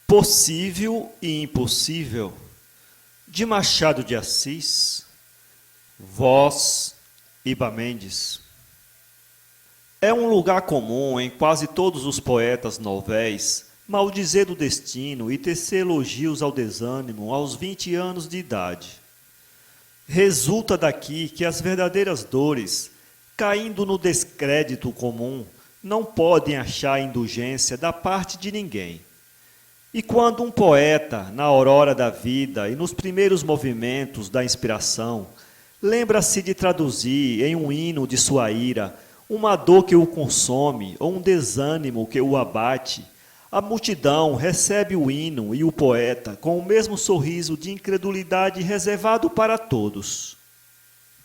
Possível e Impossível, de Machado de Assis, voz Iba Mendes. É um lugar comum em quase todos os poetas novéis maldizer do destino e tecer elogios ao desânimo aos 20 anos de idade. Resulta daqui que as verdadeiras dores, caindo no descrédito comum, não podem achar indulgência da parte de ninguém. E quando um poeta, na aurora da vida e nos primeiros movimentos da inspiração, lembra-se de traduzir em um hino de sua ira uma dor que o consome ou um desânimo que o abate, a multidão recebe o hino e o poeta com o mesmo sorriso de incredulidade reservado para todos.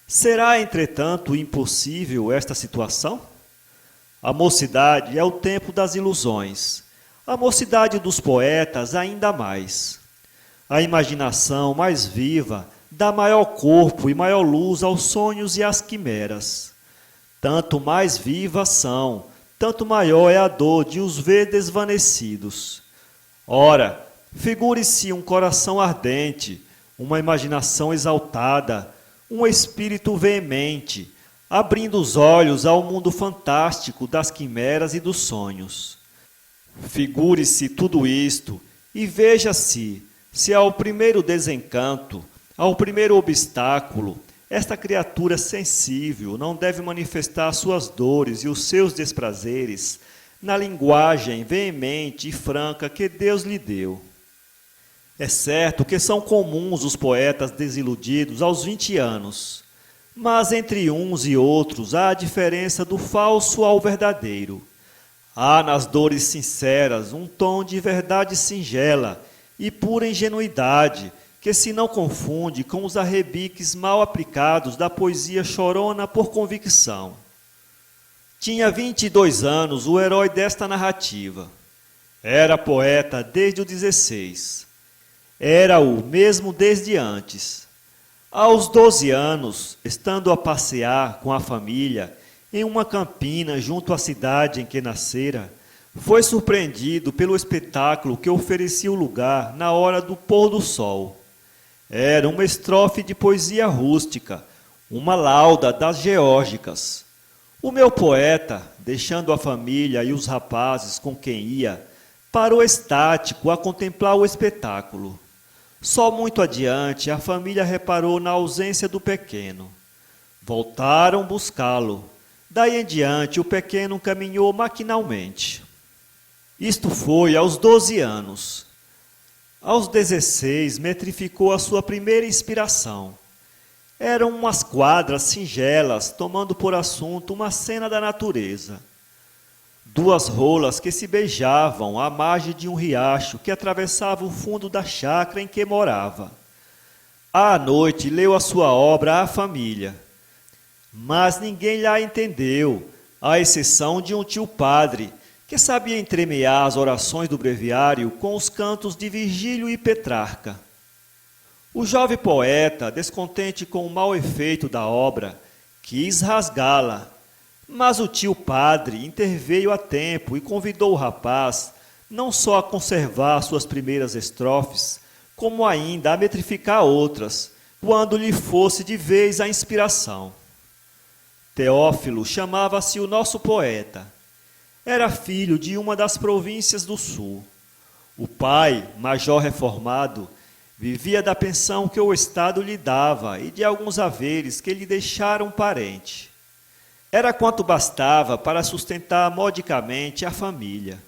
Será, entretanto, impossível esta situação? A mocidade é o tempo das ilusões. A mocidade dos poetas ainda mais. A imaginação mais viva dá maior corpo e maior luz aos sonhos e às quimeras. Tanto mais vivas são, tanto maior é a dor de os ver desvanecidos. Ora, figure-se um coração ardente, uma imaginação exaltada, um espírito veemente, abrindo os olhos ao mundo fantástico das quimeras e dos sonhos. Figure-se tudo isto e veja-se se ao primeiro desencanto, ao primeiro obstáculo, esta criatura sensível não deve manifestar suas dores e os seus desprazeres na linguagem veemente e franca que Deus lhe deu. É certo que são comuns os poetas desiludidos aos 20 anos, mas entre uns e outros há a diferença do falso ao verdadeiro. Há nas dores sinceras um tom de verdade singela e pura ingenuidade que se não confunde com os arrebiques mal aplicados da poesia chorona por convicção. Tinha 22 anos o herói desta narrativa. Era poeta desde os 16. Era-o mesmo desde antes. Aos 12 anos, estando a passear com a família em uma campina junto à cidade em que nascera, foi surpreendido pelo espetáculo que oferecia o lugar na hora do pôr do sol. Era uma estrofe de poesia rústica, uma lauda das geórgicas. O meu poeta, deixando a família e os rapazes com quem ia, parou estático a contemplar o espetáculo. Só muito adiante a família reparou na ausência do pequeno. Voltaram buscá-lo. Daí em diante o pequeno caminhou maquinalmente. Isto foi aos 12 anos. Aos 16, metrificou a sua primeira inspiração. Eram umas quadras singelas, tomando por assunto uma cena da natureza. Duas rolas que se beijavam à margem de um riacho que atravessava o fundo da chácara em que morava. À noite, leu a sua obra à família. Mas ninguém lhe entendeu, à exceção de um tio-padre, que sabia entremear as orações do breviário com os cantos de Virgílio e Petrarca. O jovem poeta, descontente com o mau efeito da obra, quis rasgá-la, mas o tio-padre interveio a tempo e convidou o rapaz não só a conservar suas primeiras estrofes, como ainda a metrificar outras, quando lhe fosse de vez a inspiração. Teófilo chamava-se o nosso poeta. Era filho de uma das províncias do sul. O pai, major reformado, vivia da pensão que o Estado lhe dava e de alguns haveres que lhe deixara um parente. Era quanto bastava para sustentar modicamente a família.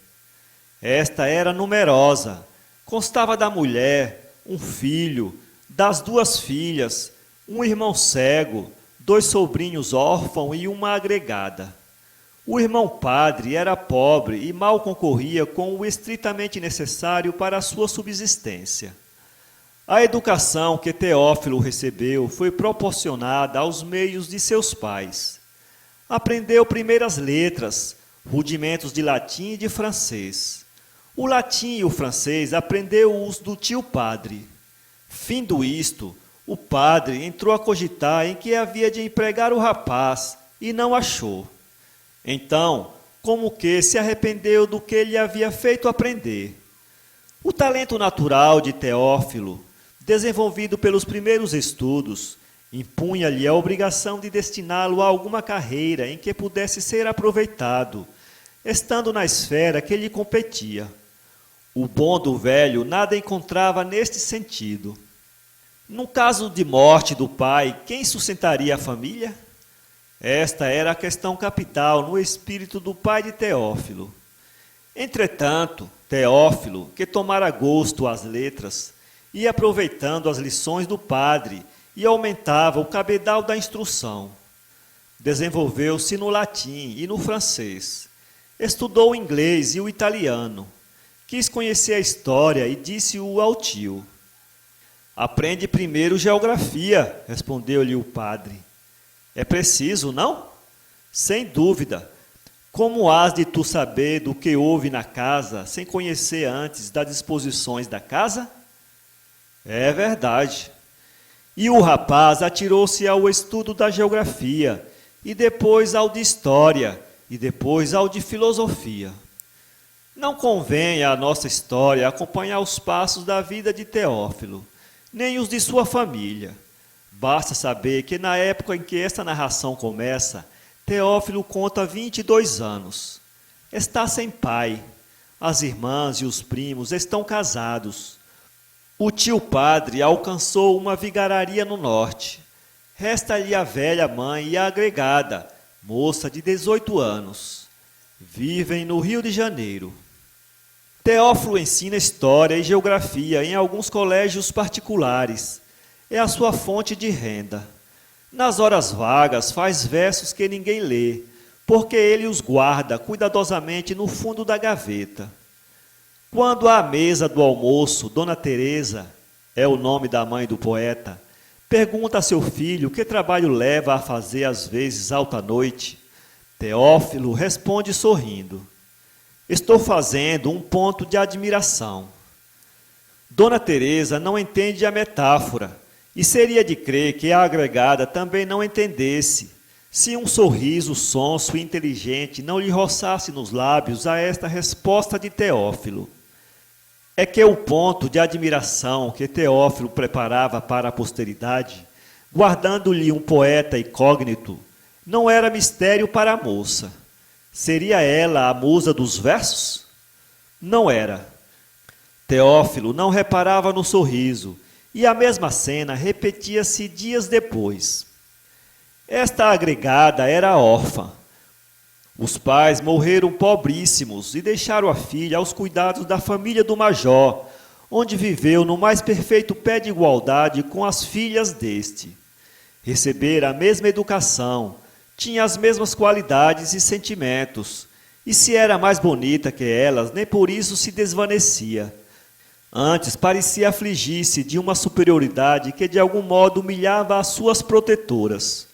Esta era numerosa, constava da mulher, um filho, das 2 filhas, um irmão cego, 2 sobrinhos órfãos e uma agregada. O irmão padre era pobre e mal concorria com o estritamente necessário para a sua subsistência. A educação que Teófilo recebeu foi proporcionada aos meios de seus pais. Aprendeu primeiras letras, rudimentos de latim e de francês. O latim e o francês aprendeu-os do tio-padre. Findo isto, o padre entrou a cogitar em que havia de empregar o rapaz e não achou. Então, como que se arrependeu do que lhe havia feito aprender. O talento natural de Teófilo, desenvolvido pelos primeiros estudos, impunha-lhe a obrigação de destiná-lo a alguma carreira em que pudesse ser aproveitado, estando na esfera que lhe competia. O bom do velho nada encontrava neste sentido. No caso de morte do pai, quem sustentaria a família? Esta era a questão capital no espírito do pai de Teófilo. Entretanto, Teófilo, que tomara gosto às letras, ia aproveitando as lições do padre e aumentava o cabedal da instrução. Desenvolveu-se no latim e no francês. Estudou o inglês e o italiano. Quis conhecer a história e disse-o ao tio. Aprende primeiro geografia, respondeu-lhe o padre. É preciso, não? Sem dúvida. Como has de tu saber do que houve na casa, sem conhecer antes das disposições da casa? É verdade. E o rapaz atirou-se ao estudo da geografia, e depois ao de história, e depois ao de filosofia. Não convém à nossa história acompanhar os passos da vida de Teófilo, nem os de sua família. Basta saber que na época em que esta narração começa, Teófilo conta 22 anos. Está sem pai. As irmãs e os primos estão casados. O tio padre alcançou uma vigararia no norte. Resta-lhe a velha mãe e a agregada, moça de 18 anos. Vivem no Rio de Janeiro. Teófilo ensina história e geografia em alguns colégios particulares. É a sua fonte de renda. Nas horas vagas faz versos que ninguém lê, porque ele os guarda cuidadosamente no fundo da gaveta. Quando à mesa do almoço, Dona Teresa, é o nome da mãe do poeta, pergunta a seu filho que trabalho leva a fazer às vezes alta noite, Teófilo responde sorrindo. Estou fazendo um ponto de admiração. Dona Teresa não entende a metáfora, e seria de crer que a agregada também não entendesse, se um sorriso sonso e inteligente não lhe roçasse nos lábios a esta resposta de Teófilo. É que o ponto de admiração que Teófilo preparava para a posteridade, guardando-lhe um poeta incógnito, não era mistério para a moça. Seria ela a musa dos versos? Não era. Teófilo não reparava no sorriso, e a mesma cena repetia-se dias depois. Esta agregada era órfã. Os pais morreram pobríssimos e deixaram a filha aos cuidados da família do major, onde viveu no mais perfeito pé de igualdade com as filhas deste. Recebera a mesma educação, tinha as mesmas qualidades e sentimentos, e se era mais bonita que elas, nem por isso se desvanecia. Antes parecia afligir-se de uma superioridade que de algum modo humilhava as suas protetoras.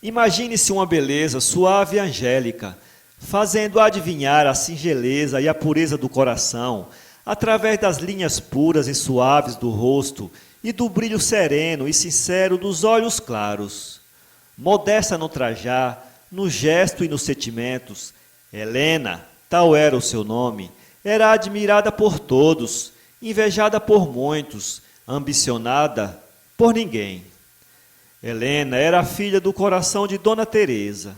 Imagine-se uma beleza suave e angélica, fazendo adivinhar a singeleza e a pureza do coração, através das linhas puras e suaves do rosto e do brilho sereno e sincero dos olhos claros. Modesta no trajar, no gesto e nos sentimentos, Helena, tal era o seu nome, era admirada por todos, invejada por muitos, ambicionada por ninguém. Helena era a filha do coração de Dona Teresa.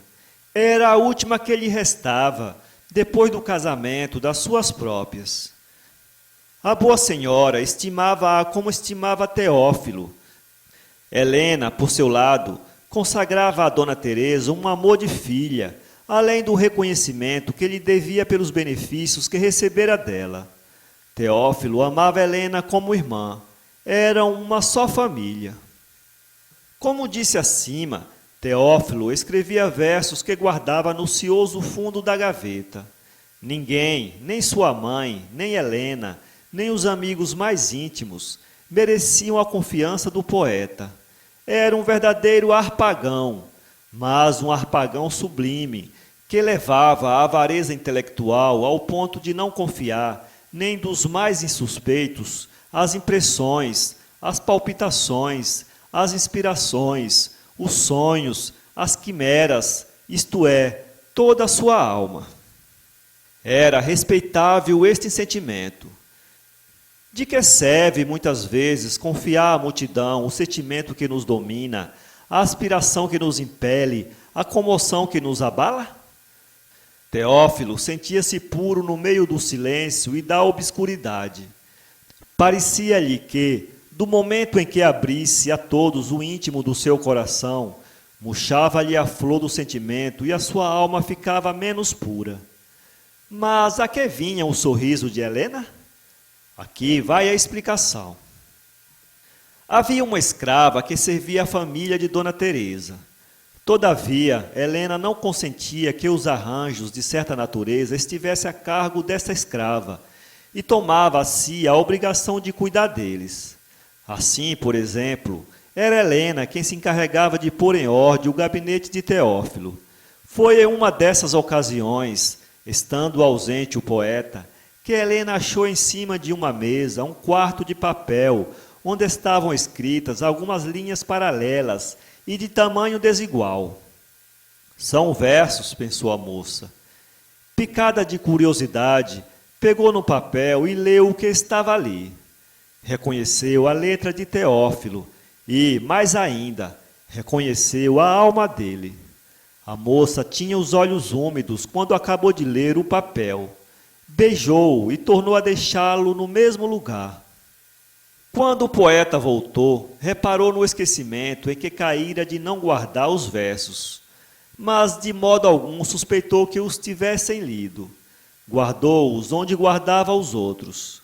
Era a última que lhe restava, depois do casamento das suas próprias. A boa senhora estimava-a como estimava Teófilo. Helena, por seu lado, consagrava a Dona Teresa um amor de filha, além do reconhecimento que lhe devia pelos benefícios que recebera dela. Teófilo amava Helena como irmã. Eram uma só família. Como disse acima, Teófilo escrevia versos que guardava no cioso fundo da gaveta. Ninguém, nem sua mãe, nem Helena, nem os amigos mais íntimos, mereciam a confiança do poeta. Era um verdadeiro harpagão, mas um harpagão sublime, que levava a avareza intelectual ao ponto de não confiar, nem dos mais insuspeitos, as impressões, as palpitações, as inspirações, os sonhos, as quimeras, isto é, toda a sua alma. Era respeitável este sentimento. De que serve, muitas vezes, confiar à multidão o sentimento que nos domina, a aspiração que nos impele, a comoção que nos abala? Teófilo sentia-se puro no meio do silêncio e da obscuridade. Parecia-lhe que, do momento em que abrisse a todos o íntimo do seu coração, murchava-lhe a flor do sentimento e a sua alma ficava menos pura. Mas a que vinha o sorriso de Helena? Aqui vai a explicação. Havia uma escrava que servia a família de Dona Teresa. Todavia, Helena não consentia que os arranjos de certa natureza estivessem a cargo dessa escrava e tomava a si a obrigação de cuidar deles. Assim, por exemplo, era Helena quem se encarregava de pôr em ordem o gabinete de Teófilo. Foi em uma dessas ocasiões, estando ausente o poeta, que Helena achou em cima de uma mesa um quarto de papel, onde estavam escritas algumas linhas paralelas e de tamanho desigual. São versos, pensou a moça. Picada de curiosidade, pegou no papel e leu o que estava ali. Reconheceu a letra de Teófilo e, mais ainda, reconheceu a alma dele. A moça tinha os olhos úmidos quando acabou de ler o papel. Beijou-o e tornou a deixá-lo no mesmo lugar. Quando o poeta voltou, reparou no esquecimento em que caíra de não guardar os versos, mas de modo algum suspeitou que os tivessem lido. Guardou-os onde guardava os outros.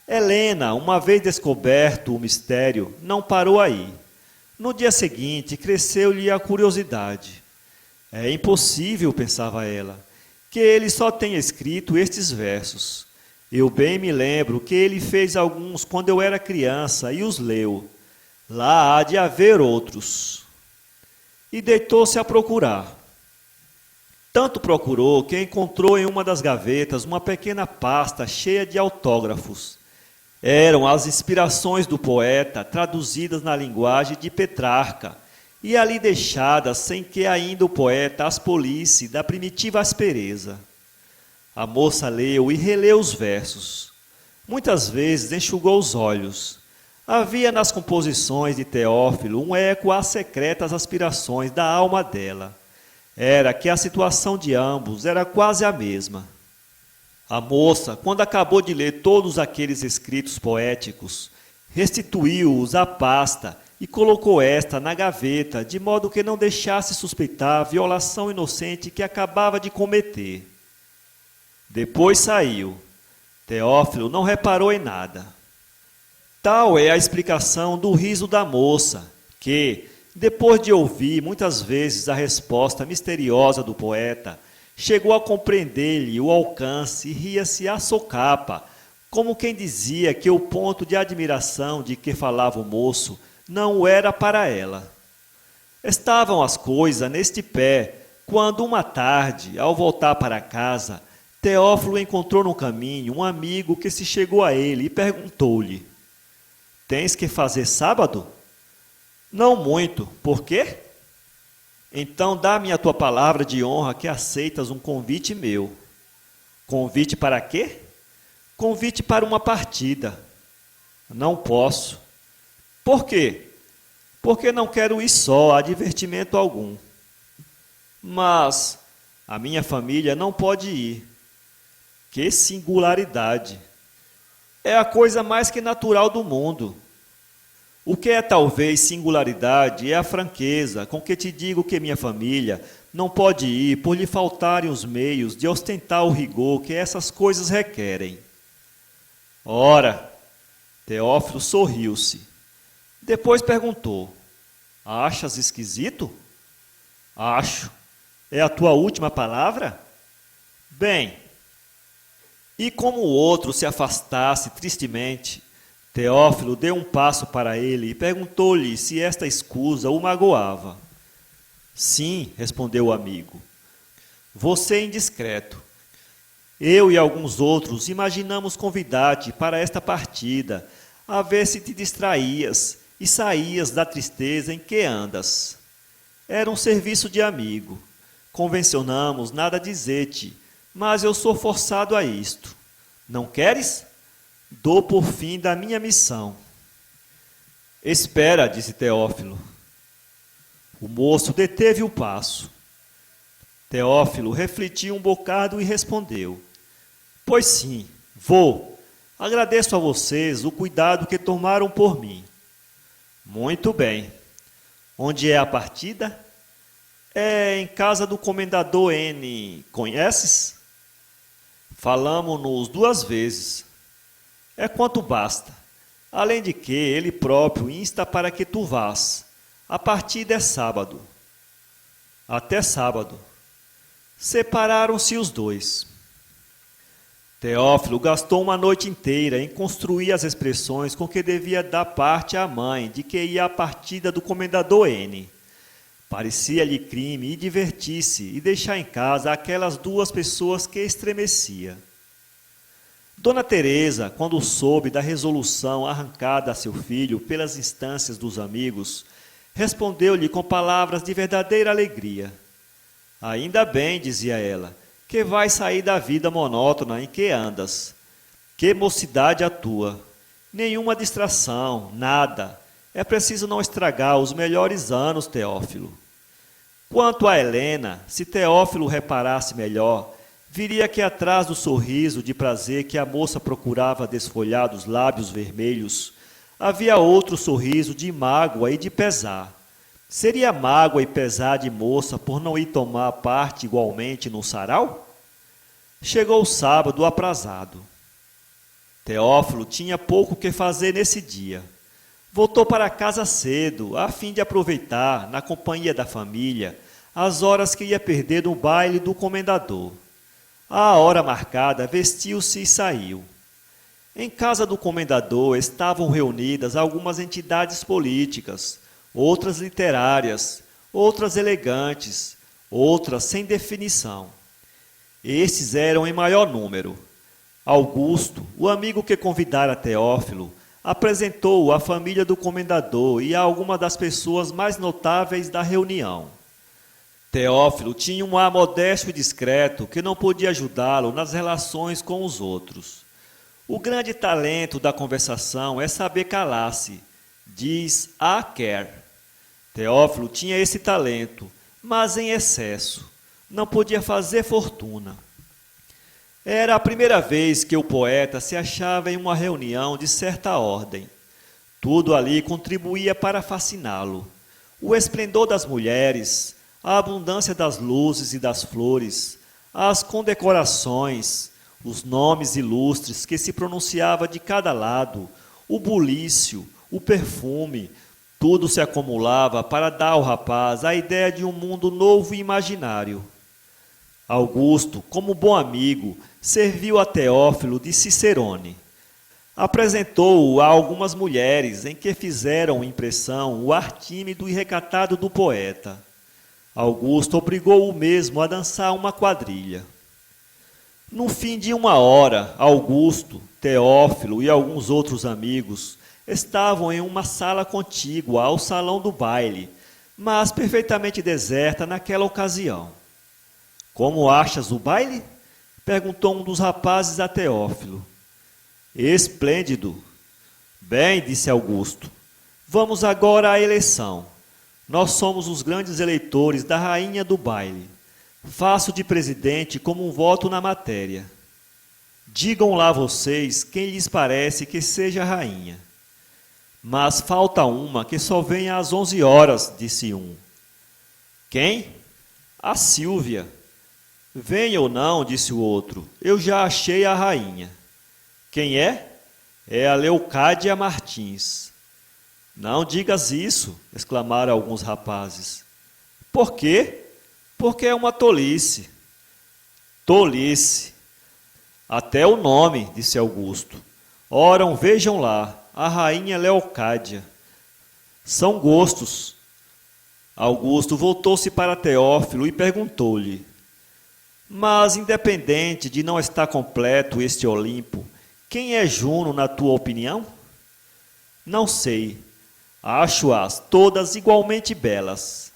Helena, uma vez descoberto o mistério, não parou aí. No dia seguinte, cresceu-lhe a curiosidade. É impossível, pensava ela, que ele só tenha escrito estes versos. Eu bem me lembro que ele fez alguns quando eu era criança e os leu. Lá há de haver outros. E deitou-se a procurar. Tanto procurou que encontrou em uma das gavetas uma pequena pasta cheia de autógrafos. Eram as inspirações do poeta traduzidas na linguagem de Petrarca e ali deixadas sem que ainda o poeta as polisse da primitiva aspereza. A moça leu e releu os versos. Muitas vezes enxugou os olhos. Havia nas composições de Teófilo um eco às secretas aspirações da alma dela. Era que a situação de ambos era quase a mesma. A moça, quando acabou de ler todos aqueles escritos poéticos, restituiu-os à pasta e colocou esta na gaveta, de modo que não deixasse suspeitar a violação inocente que acabava de cometer. Depois saiu. Teófilo não reparou em nada. Tal é a explicação do riso da moça, que, depois de ouvir muitas vezes a resposta misteriosa do poeta, chegou a compreender-lhe o alcance e ria-se à socapa, como quem dizia que o ponto de admiração de que falava o moço não o era para ela. Estavam as coisas neste pé, quando uma tarde, ao voltar para casa, Teófilo encontrou no caminho um amigo que se chegou a ele e perguntou-lhe: "Tens que fazer sábado?" "Não muito. Por quê?" "Então dá-me a tua palavra de honra que aceitas um convite meu." "Convite para quê?" "Convite para uma partida." "Não posso." "Por quê?" "Porque não quero ir só, a divertimento algum." "Mas a minha família não pode ir." Que singularidade! É a coisa mais que natural do mundo. O que é talvez singularidade é a franqueza com que te digo que minha família não pode ir por lhe faltarem os meios de ostentar o rigor que essas coisas requerem. Ora, Teófilo sorriu-se. Depois perguntou: "Achas esquisito?" "Acho. É a tua última palavra?" "Bem." E como o outro se afastasse tristemente, Teófilo deu um passo para ele e perguntou-lhe se esta escusa o magoava. "Sim", respondeu o amigo. "Você é indiscreto. Eu e alguns outros imaginamos convidar-te para esta partida, a ver se te distraías e saías da tristeza em que andas. Era um serviço de amigo. Convencionamos nada dizer-te, mas eu sou forçado a isto. Não queres?" dou por fim da minha missão. Espera, disse Teófilo. O moço deteve o passo. Teófilo refletiu um bocado e respondeu: Pois sim, vou. Agradeço a vocês o cuidado que tomaram por mim. Muito bem. Onde é a partida? É em casa do comendador N. Conheces? Falamos-nos 2 vezes. É quanto basta. Além de que ele próprio insta para que tu vás. A partida é sábado. Até sábado. Separaram-se os 2. Teófilo gastou uma noite inteira em construir as expressões com que devia dar parte à mãe de que ia à partida do comendador N. Parecia-lhe crime ir divertir-se e deixar em casa aquelas 2 pessoas que estremecia. Dona Teresa, quando soube da resolução arrancada a seu filho pelas instâncias dos amigos, respondeu-lhe com palavras de verdadeira alegria. Ainda bem, dizia ela, que vais sair da vida monótona em que andas. Que mocidade a tua! Nenhuma distração, nada. É preciso não estragar os melhores anos, Teófilo. Quanto a Helena, se Teófilo reparasse melhor, viria que atrás do sorriso de prazer que a moça procurava desfolhar dos lábios vermelhos, havia outro sorriso de mágoa e de pesar. Seria mágoa e pesar de moça por não ir tomar parte igualmente no sarau? Chegou o sábado aprazado. Teófilo tinha pouco que fazer nesse dia. Voltou para casa cedo, a fim de aproveitar, na companhia da família, as horas que ia perder no baile do comendador. À hora marcada, vestiu-se e saiu. Em casa do comendador estavam reunidas algumas entidades políticas, outras literárias, outras elegantes, outras sem definição. Estes eram em maior número. Augusto, o amigo que convidara Teófilo, apresentou-o à família do comendador e a algumas das pessoas mais notáveis da reunião. Teófilo tinha um ar modesto e discreto que não podia ajudá-lo nas relações com os outros. O grande talento da conversação é saber calar-se, diz A. Kerr. Teófilo tinha esse talento, mas em excesso. Não podia fazer fortuna. Era a primeira vez que o poeta se achava em uma reunião de certa ordem. Tudo ali contribuía para fasciná-lo. O esplendor das mulheres, a abundância das luzes e das flores, as condecorações, os nomes ilustres que se pronunciava de cada lado, o bulício, o perfume, tudo se acumulava para dar ao rapaz a ideia de um mundo novo e imaginário. Augusto, como bom amigo, serviu a Teófilo de cicerone. Apresentou-o a algumas mulheres em que fizeram impressão o ar tímido e recatado do poeta. Augusto obrigou-o mesmo a dançar uma quadrilha. No fim de 1 hora, Augusto, Teófilo e alguns outros amigos estavam em uma sala contígua ao salão do baile, mas perfeitamente deserta naquela ocasião. Como achas o baile? Perguntou um dos rapazes a Teófilo. Esplêndido. Bem, disse Augusto, vamos agora à eleição. Nós somos os grandes eleitores da rainha do baile. Faço de presidente como um voto na matéria. Digam lá vocês quem lhes parece que seja a rainha. Mas falta uma que só vem às 11 horas, disse um. Quem? A Sílvia. Venha ou não, disse o outro, eu já achei a rainha. Quem é? É a Leocádia Martins. Não digas isso, exclamaram alguns rapazes. Por quê? Porque é uma tolice. Tolice. Até o nome, disse Augusto. Ora, vejam lá, a rainha Leocádia. São gostos. Augusto voltou-se para Teófilo e perguntou-lhe: Mas, independente de não estar completo este Olimpo, quem é Juno, na tua opinião? Não sei. Acho-as todas igualmente belas.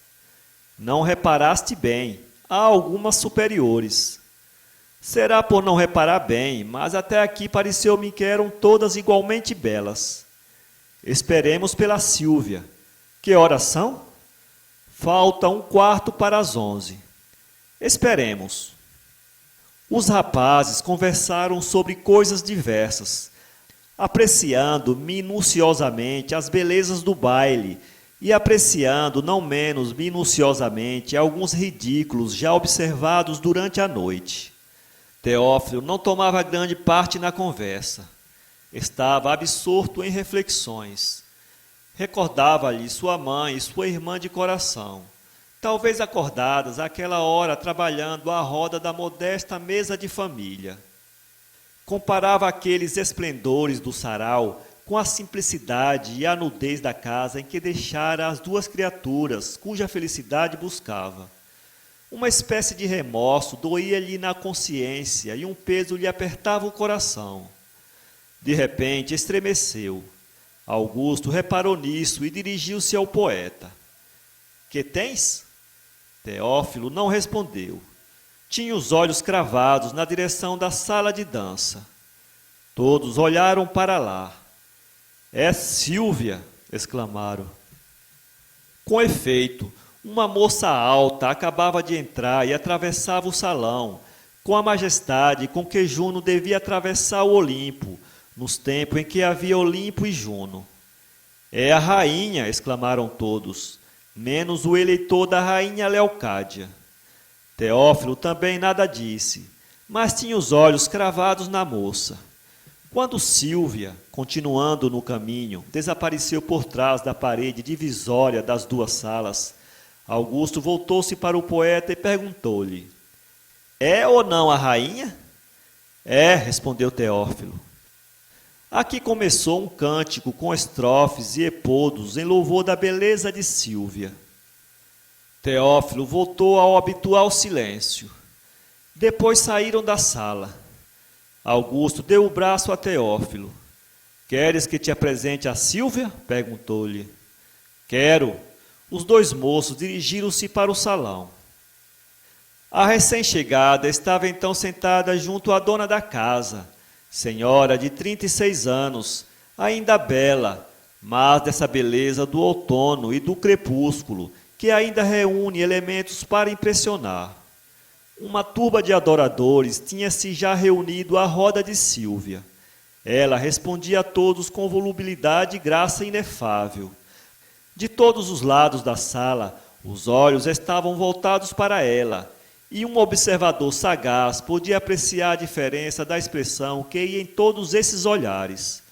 Não reparaste bem, há algumas superiores. Será por não reparar bem, mas até aqui pareceu-me que eram todas igualmente belas. Esperemos pela Sílvia. Que horas são? Falta 1/4 para as 11. Esperemos. Os rapazes conversaram sobre coisas diversas, apreciando minuciosamente as belezas do baile e apreciando não menos minuciosamente alguns ridículos já observados durante a noite. Teófilo não tomava grande parte na conversa. Estava absorto em reflexões. Recordava-lhe sua mãe e sua irmã de coração, talvez acordadas àquela hora trabalhando à roda da modesta mesa de família. Comparava aqueles esplendores do sarau com a simplicidade e a nudez da casa em que deixara as duas criaturas cuja felicidade buscava. Uma espécie de remorso doía-lhe na consciência e um peso lhe apertava o coração. De repente estremeceu. Augusto reparou nisso e dirigiu-se ao poeta. Que tens? Teófilo não respondeu. Tinha os olhos cravados na direção da sala de dança. Todos olharam para lá. É Sílvia! Exclamaram. Com efeito, uma moça alta acabava de entrar e atravessava o salão, com a majestade com que Juno devia atravessar o Olimpo, nos tempos em que havia Olimpo e Juno. É a rainha! Exclamaram todos, menos o eleitor da rainha Leocádia. Teófilo também nada disse, mas tinha os olhos cravados na moça. Quando Sílvia, continuando no caminho, desapareceu por trás da parede divisória das duas salas, Augusto voltou-se para o poeta e perguntou-lhe: É ou não a rainha? É, respondeu Teófilo. Aqui começou um cântico com estrofes e epodos em louvor da beleza de Sílvia. Teófilo voltou ao habitual silêncio. Depois saíram da sala. Augusto deu o braço a Teófilo. Queres que te apresente a Sílvia? Perguntou-lhe. Quero. Os dois moços dirigiram-se para o salão. A recém-chegada estava então sentada junto à dona da casa, senhora de 36 anos, ainda bela, mas dessa beleza do outono e do crepúsculo, que ainda reúne elementos para impressionar. Uma turba de adoradores tinha-se já reunido à roda de Sílvia. Ela respondia a todos com volubilidade e graça inefável. De todos os lados da sala, os olhos estavam voltados para ela, e um observador sagaz podia apreciar a diferença da expressão que ia em todos esses olhares.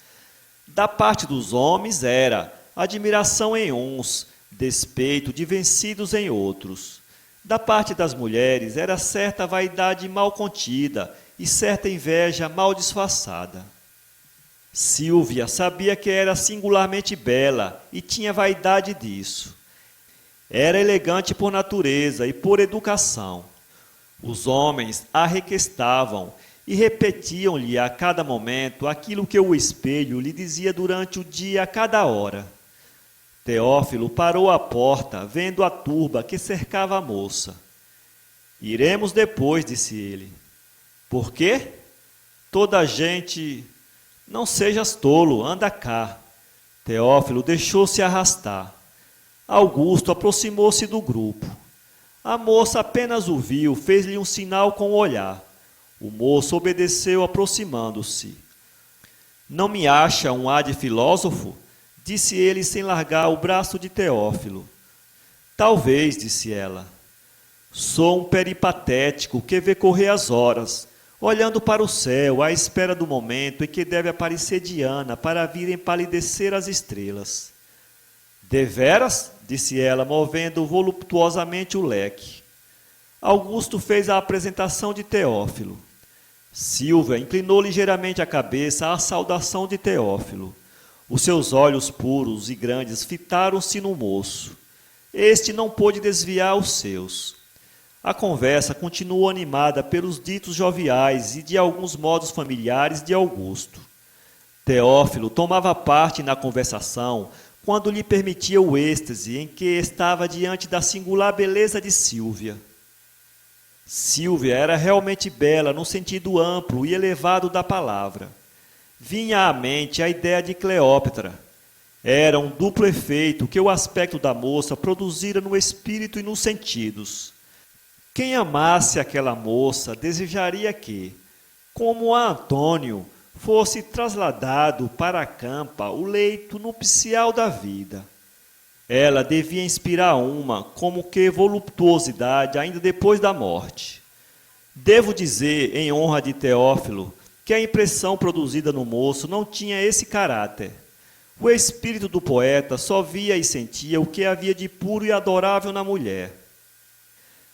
Da parte dos homens era admiração em uns, despeito de vencidos em outros. Da parte das mulheres era certa vaidade mal contida e certa inveja mal disfarçada. Sílvia sabia que era singularmente bela e tinha vaidade disso. Era elegante por natureza e por educação. Os homens a requestavam e repetiam-lhe a cada momento aquilo que o espelho lhe dizia durante o dia a cada hora. Teófilo parou à porta, vendo a turba que cercava a moça. Iremos depois, disse ele. Por quê? Toda a gente... Não sejas tolo, anda cá. Teófilo deixou-se arrastar. Augusto aproximou-se do grupo. A moça apenas o viu, fez-lhe um sinal com o olhar. O moço obedeceu, aproximando-se. Não me acha um ar de filósofo? Disse ele sem largar o braço de Teófilo. Talvez, disse ela. Sou um peripatético que vê correr as horas, olhando para o céu à espera do momento em que deve aparecer Diana para vir empalidecer as estrelas. Deveras? Disse ela, movendo voluptuosamente o leque. Augusto fez a apresentação de Teófilo. Sílvia inclinou ligeiramente a cabeça à saudação de Teófilo. Os seus olhos puros e grandes fitaram-se no moço. Este não pôde desviar os seus. A conversa continuou animada pelos ditos joviais e de alguns modos familiares de Augusto. Teófilo tomava parte na conversação quando lhe permitia o êxtase em que estava diante da singular beleza de Sílvia. Sílvia era realmente bela no sentido amplo e elevado da palavra. Vinha à mente a ideia de Cleópatra. Era um duplo efeito que o aspecto da moça produzira no espírito e nos sentidos. Quem amasse aquela moça desejaria que, como a Antônio, fosse trasladado para a campa o leito nupcial da vida. Ela devia inspirar uma como que voluptuosidade ainda depois da morte. Devo dizer, em honra de Teófilo, que a impressão produzida no moço não tinha esse caráter. O espírito do poeta só via e sentia o que havia de puro e adorável na mulher.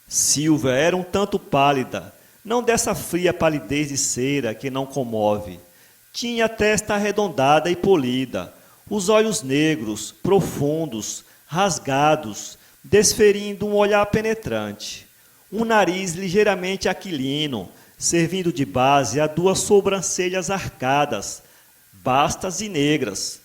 Sílvia era um tanto pálida, não dessa fria palidez de cera que não comove. Tinha a testa arredondada e polida, os olhos negros, profundos, rasgados, desferindo um olhar penetrante. Um nariz ligeiramente aquilino, servindo de base a duas sobrancelhas arcadas, bastas e negras.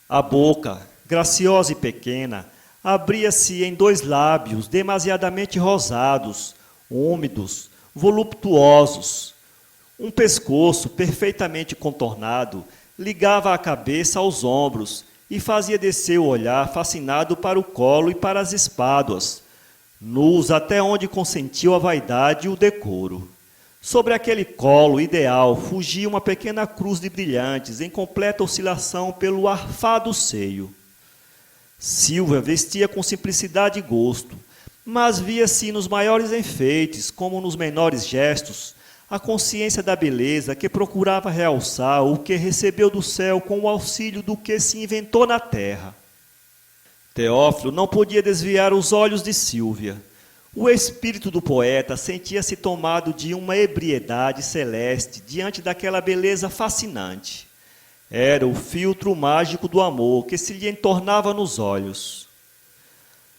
A boca, graciosa e pequena, abria-se em dois lábios demasiadamente rosados, úmidos, voluptuosos. Um pescoço perfeitamente contornado ligava a cabeça aos ombros e fazia descer o olhar fascinado para o colo e para as espáduas, nus até onde consentiu a vaidade e o decoro. Sobre aquele colo ideal fugia uma pequena cruz de brilhantes em completa oscilação pelo arfado seio. Sílvia vestia com simplicidade e gosto, mas via-se nos maiores enfeites, como nos menores gestos, a consciência da beleza que procurava realçar o que recebeu do céu com o auxílio do que se inventou na terra. Teófilo não podia desviar os olhos de Sílvia. O espírito do poeta sentia-se tomado de uma ebriedade celeste diante daquela beleza fascinante. Era o filtro mágico do amor que se lhe entornava nos olhos.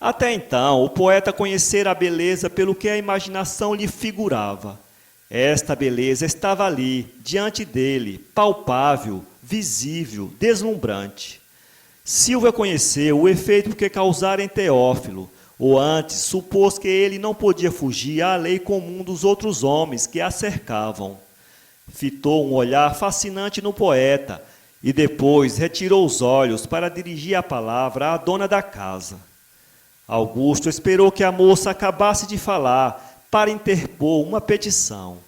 Até então, o poeta conhecera a beleza pelo que a imaginação lhe figurava. Esta beleza estava ali, diante dele, palpável, visível, deslumbrante. Sílvia conheceu o efeito que causara em Teófilo, ou antes supôs que ele não podia fugir à lei comum dos outros homens que a cercavam. Fitou um olhar fascinante no poeta e depois retirou os olhos para dirigir a palavra à dona da casa. Augusto esperou que a moça acabasse de falar para interpor uma petição.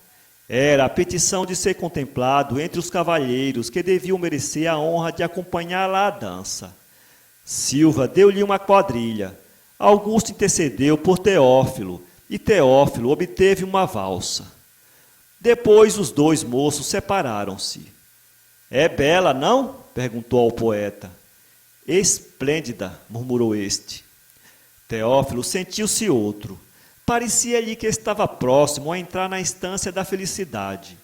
Era a petição de ser contemplado entre os cavalheiros que deviam merecer a honra de acompanhá-la à dança. Sílvia deu-lhe uma quadrilha. Augusto intercedeu por Teófilo, e Teófilo obteve uma valsa. Depois os dois moços separaram-se. "É bela, não?" perguntou ao poeta. "Esplêndida", murmurou este. Teófilo sentiu-se outro. Parecia-lhe que estava próximo a entrar na instância da felicidade.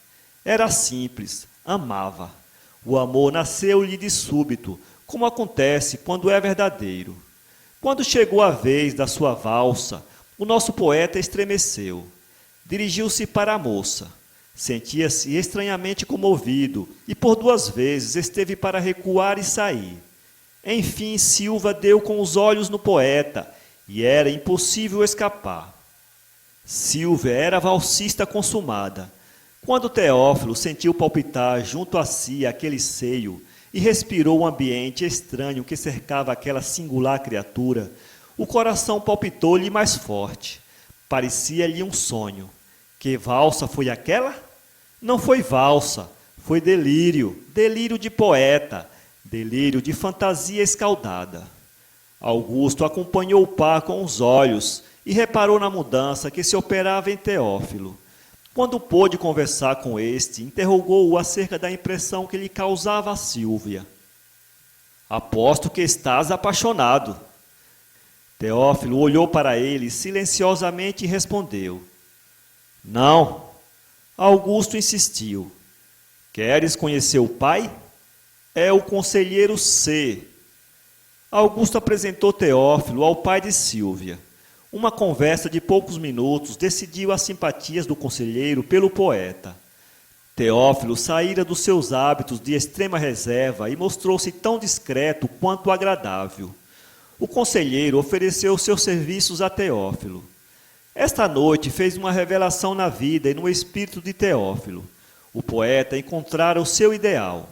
Era simples, amava. O amor nasceu-lhe de súbito, como acontece quando é verdadeiro. Quando chegou a vez da sua valsa, o nosso poeta estremeceu. Dirigiu-se para a moça. Sentia-se estranhamente comovido e por duas vezes esteve para recuar e sair. Enfim, Sílvia deu com os olhos no poeta e era impossível escapar. Sílvia era valsista consumada. Quando Teófilo sentiu palpitar junto a si aquele seio e respirou o ambiente estranho que cercava aquela singular criatura, o coração palpitou-lhe mais forte. Parecia-lhe um sonho. Que valsa foi aquela? Não foi valsa, foi delírio, delírio de poeta, delírio de fantasia escaldada. Augusto acompanhou o par com os olhos e reparou na mudança que se operava em Teófilo. Quando pôde conversar com este, interrogou-o acerca da impressão que lhe causava a Sílvia. "Aposto que estás apaixonado." Teófilo olhou para ele silenciosamente e respondeu: "Não." Augusto insistiu: "Queres conhecer o pai? É o conselheiro C." Augusto apresentou Teófilo ao pai de Sílvia. Uma conversa de poucos minutos decidiu as simpatias do conselheiro pelo poeta. Teófilo saíra dos seus hábitos de extrema reserva e mostrou-se tão discreto quanto agradável. O conselheiro ofereceu seus serviços a Teófilo. Esta noite fez uma revelação na vida e no espírito de Teófilo. O poeta encontrara o seu ideal.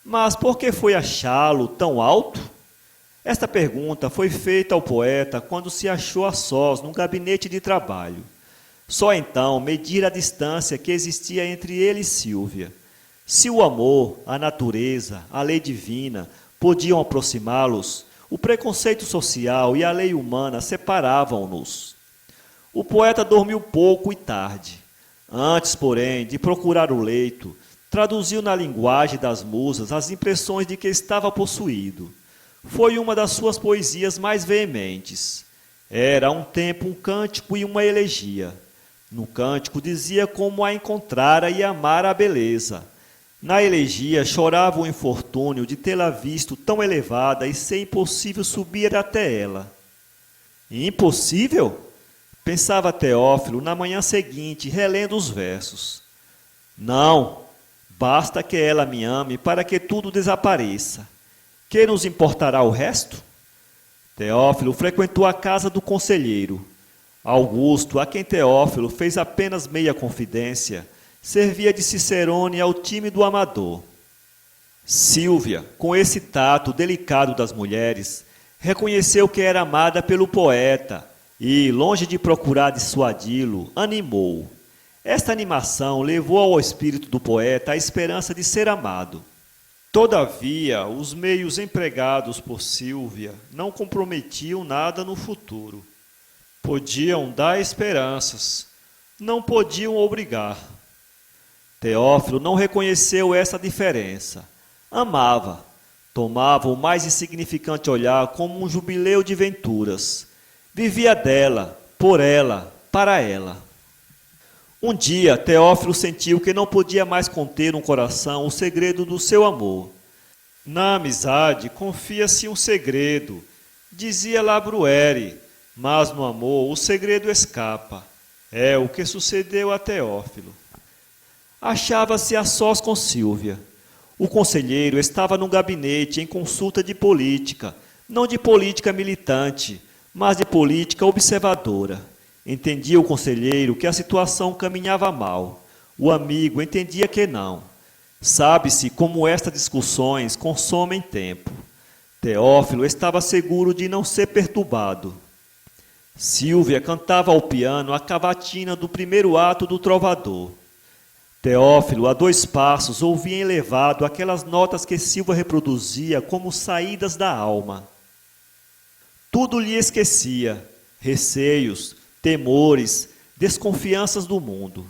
Mas por que foi achá-lo tão alto? Esta pergunta foi feita ao poeta quando se achou a sós num gabinete de trabalho. Só então medira a distância que existia entre ele e Sílvia. Se o amor, a natureza, a lei divina podiam aproximá-los, o preconceito social e a lei humana separavam-nos. O poeta dormiu pouco e tarde. Antes, porém, de procurar o leito, traduziu na linguagem das musas as impressões de que estava possuído. Foi uma das suas poesias mais veementes. Era a um tempo um cântico e uma elegia. No cântico dizia como a encontrara e amara a beleza. Na elegia chorava o infortúnio de tê-la visto tão elevada e ser impossível subir até ela. Impossível? Pensava Teófilo na manhã seguinte, relendo os versos. Não, basta que ela me ame para que tudo desapareça. Que nos importará o resto? Teófilo frequentou a casa do conselheiro. Augusto, a quem Teófilo fez apenas meia confidência, servia de cicerone ao tímido amador. Sílvia, com esse tato delicado das mulheres, reconheceu que era amada pelo poeta e, longe de procurar dissuadi-lo, animou-o. Esta animação levou ao espírito do poeta a esperança de ser amado. Todavia, os meios empregados por Sílvia não comprometiam nada no futuro. Podiam dar esperanças, não podiam obrigar. Teófilo não reconheceu essa diferença. Amava, tomava o mais insignificante olhar como um jubileu de venturas. Vivia dela, por ela, para ela. Um dia, Teófilo sentiu que não podia mais conter no coração o segredo do seu amor. Na amizade, confia-se um segredo, dizia Labruere, mas no amor o segredo escapa. É o que sucedeu a Teófilo. Achava-se a sós com Sílvia. O conselheiro estava no gabinete em consulta de política, não de política militante, mas de política observadora. Entendia o conselheiro que a situação caminhava mal. O amigo entendia que não. Sabe-se como estas discussões consomem tempo. Teófilo estava seguro de não ser perturbado. Sílvia cantava ao piano a cavatina do primeiro ato do Trovador. Teófilo, a 2 passos, ouvia elevado aquelas notas que Sílvia reproduzia como saídas da alma. Tudo lhe esquecia, receios, temores, desconfianças do mundo.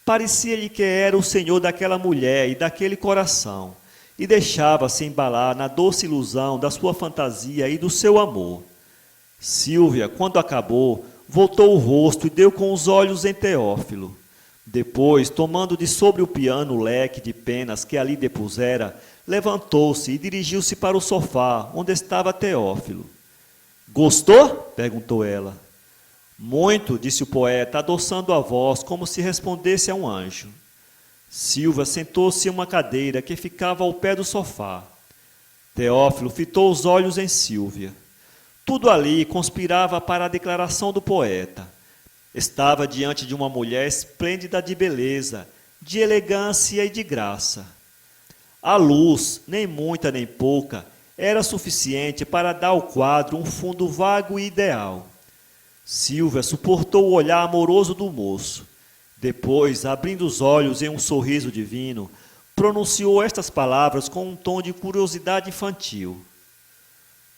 Parecia-lhe que era o senhor daquela mulher e daquele coração, e deixava-se embalar na doce ilusão da sua fantasia e do seu amor. Sílvia, quando acabou, voltou o rosto e deu com os olhos em Teófilo. Depois, tomando de sobre o piano o leque de penas que ali depusera, levantou-se e dirigiu-se para o sofá, onde estava Teófilo. Gostou? Perguntou ela. Muito, disse o poeta, adoçando a voz como se respondesse a um anjo. Sílvia sentou-se em uma cadeira que ficava ao pé do sofá. Teófilo fitou os olhos em Sílvia. Tudo ali conspirava para a declaração do poeta. Estava diante de uma mulher esplêndida de beleza, de elegância e de graça. A luz, nem muita nem pouca, era suficiente para dar ao quadro um fundo vago e ideal. Sílvia suportou o olhar amoroso do moço. Depois, abrindo os olhos em um sorriso divino, pronunciou estas palavras com um tom de curiosidade infantil.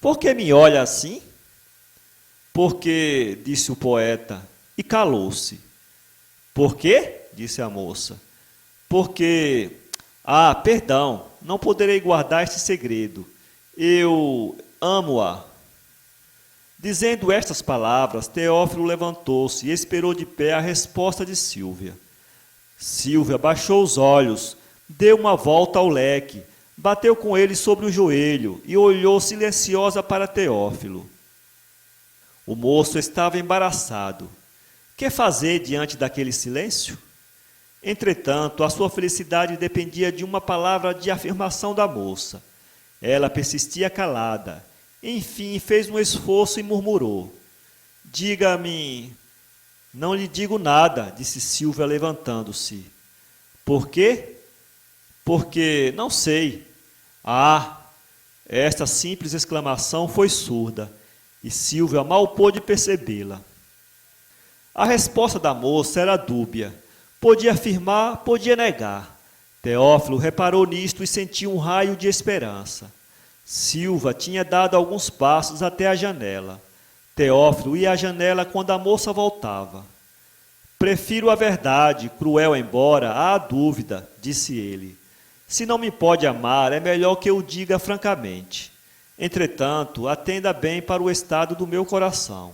Por que me olha assim? Porque, disse o poeta, e calou-se. Por quê? Disse a moça. Porque, perdão, não poderei guardar este segredo. Eu amo-a. Dizendo estas palavras, Teófilo levantou-se e esperou de pé a resposta de Sílvia. Sílvia baixou os olhos, deu uma volta ao leque, bateu com ele sobre o joelho e olhou silenciosa para Teófilo. O moço estava embaraçado. Que fazer diante daquele silêncio? Entretanto, a sua felicidade dependia de uma palavra de afirmação da moça. Ela persistia calada. Enfim, fez um esforço e murmurou. Diga-me... Não lhe digo nada, disse Silvia levantando-se. Por quê? Porque não sei. Ah, esta simples exclamação foi surda, e Silvia mal pôde percebê-la. A resposta da moça era dúbia. Podia afirmar, podia negar. Teófilo reparou nisto e sentiu um raio de esperança. Silvia tinha dado alguns passos até a janela. Teófilo ia à janela quando a moça voltava. Prefiro a verdade, cruel embora, à dúvida, disse ele. Se não me pode amar, é melhor que eu diga francamente. Entretanto, atenda bem para o estado do meu coração.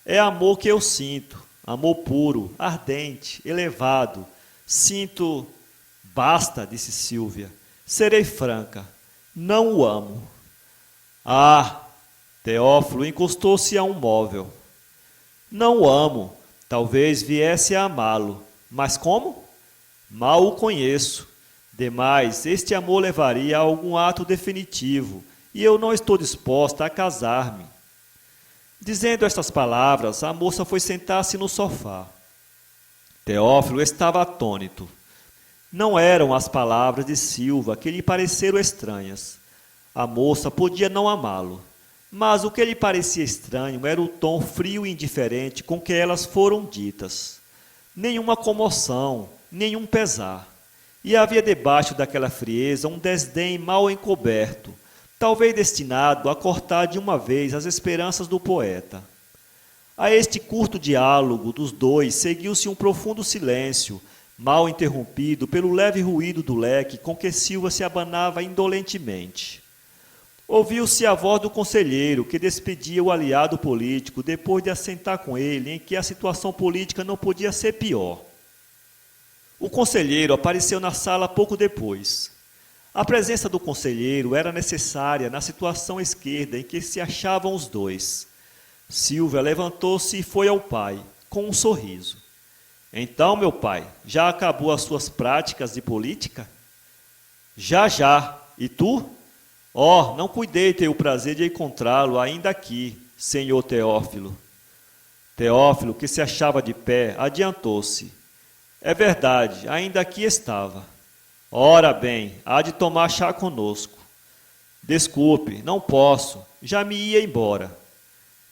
É amor que eu sinto, amor puro, ardente, elevado. Sinto... Basta, disse Silvia. Serei franca. Não o amo. Ah! Teófilo encostou-se a um móvel. Não o amo. Talvez viesse a amá-lo. Mas como? Mal o conheço. Demais, este amor levaria a algum ato definitivo, e eu não estou disposta a casar-me. Dizendo estas palavras, a moça foi sentar-se no sofá. Teófilo estava atônito. Não eram as palavras de Silvia que lhe pareceram estranhas. A moça podia não amá-lo, mas o que lhe parecia estranho era o tom frio e indiferente com que elas foram ditas. Nenhuma comoção, nenhum pesar. E havia debaixo daquela frieza um desdém mal encoberto, talvez destinado a cortar de uma vez as esperanças do poeta. A este curto diálogo dos dois seguiu-se um profundo silêncio, mal interrompido pelo leve ruído do leque com que Silvia se abanava indolentemente. Ouviu-se a voz do conselheiro, que despedia o aliado político depois de assentar com ele em que a situação política não podia ser pior. O conselheiro apareceu na sala pouco depois. A presença do conselheiro era necessária na situação esquerda em que se achavam os dois. Silvia levantou-se e foi ao pai, com um sorriso. Então, meu pai, já acabou as suas práticas de política? Já. E tu? Não cuidei ter o prazer de encontrá-lo ainda aqui, senhor Teófilo. Teófilo, que se achava de pé, adiantou-se. É verdade, ainda aqui estava. Ora bem, há de tomar chá conosco. Desculpe, não posso, já me ia embora.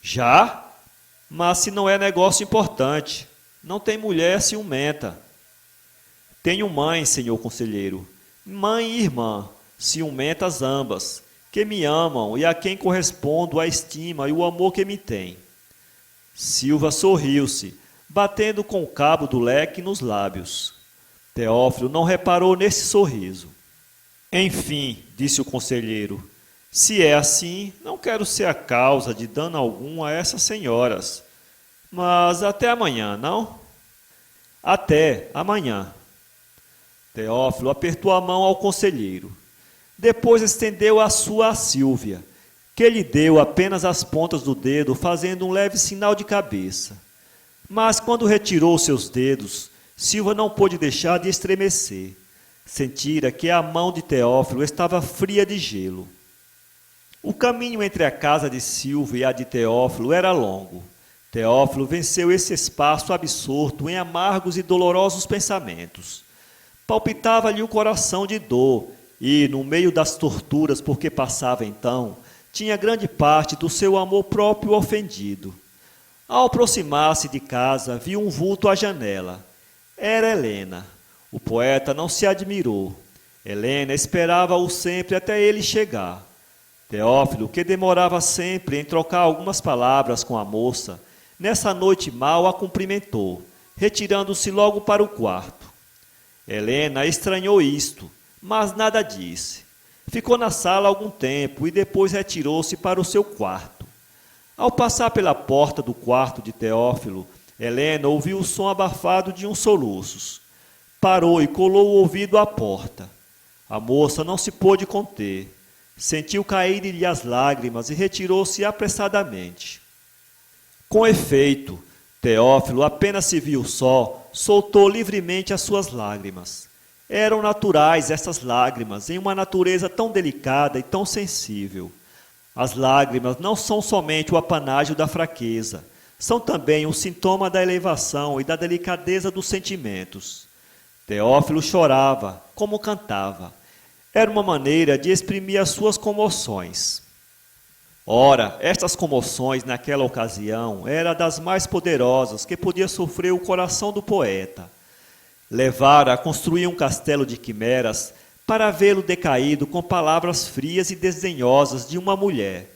Já? Mas se não é negócio importante, não tem mulher ciumenta. Tenho mãe, senhor conselheiro, mãe e irmã, ciumentas ambas, que me amam e a quem correspondo a estima e o amor que me têm. Silvia sorriu-se, batendo com o cabo do leque nos lábios. Teófilo não reparou nesse sorriso. Enfim, disse o conselheiro, se é assim, não quero ser a causa de dano algum a essas senhoras. Mas até amanhã, não? Até amanhã. Teófilo apertou a mão ao conselheiro. Depois estendeu a sua a Silvia, que lhe deu apenas as pontas do dedo, fazendo um leve sinal de cabeça. Mas quando retirou seus dedos, Silvia não pôde deixar de estremecer. Sentira que a mão de Teófilo estava fria de gelo. O caminho entre a casa de Silvia e a de Teófilo era longo. Teófilo venceu esse espaço absorto em amargos e dolorosos pensamentos. Palpitava-lhe o coração de dor e, no meio das torturas por que passava então, tinha grande parte do seu amor próprio ofendido. Ao aproximar-se de casa, viu um vulto à janela. Era Helena. O poeta não se admirou. Helena esperava-o sempre até ele chegar. Teófilo, que demorava sempre em trocar algumas palavras com a moça, nessa noite mal a cumprimentou, retirando-se logo para o quarto. Helena estranhou isto, mas nada disse. Ficou na sala algum tempo e depois retirou-se para o seu quarto. Ao passar pela porta do quarto de Teófilo, Helena ouviu o som abafado de uns soluços. Parou e colou o ouvido à porta. A moça não se pôde conter. Sentiu cair-lhe as lágrimas e retirou-se apressadamente. Com efeito, Teófilo apenas se viu só, soltou livremente as suas lágrimas. Eram naturais essas lágrimas, em uma natureza tão delicada e tão sensível. As lágrimas não são somente o apanágio da fraqueza, são também um sintoma da elevação e da delicadeza dos sentimentos. Teófilo chorava, como cantava. Era uma maneira de exprimir as suas comoções. Ora, estas comoções naquela ocasião eram das mais poderosas que podia sofrer o coração do poeta. Levara a construir um castelo de quimeras para vê-lo decaído com palavras frias e desdenhosas de uma mulher.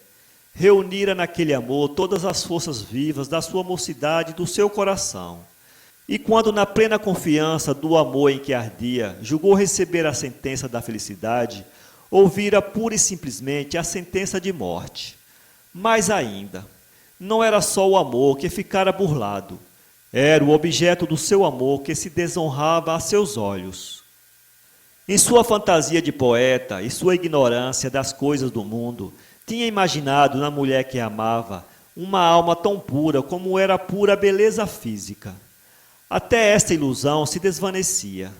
Reunira naquele amor todas as forças vivas da sua mocidade e do seu coração. E quando, na plena confiança do amor em que ardia, julgou receber a sentença da felicidade, ouvira pura e simplesmente a sentença de morte. Mais ainda, não era só o amor que ficara burlado, era o objeto do seu amor que se desonrava a seus olhos. Em sua fantasia de poeta e sua ignorância das coisas do mundo, tinha imaginado na mulher que amava uma alma tão pura como era pura a beleza física. Até esta ilusão se desvanecia.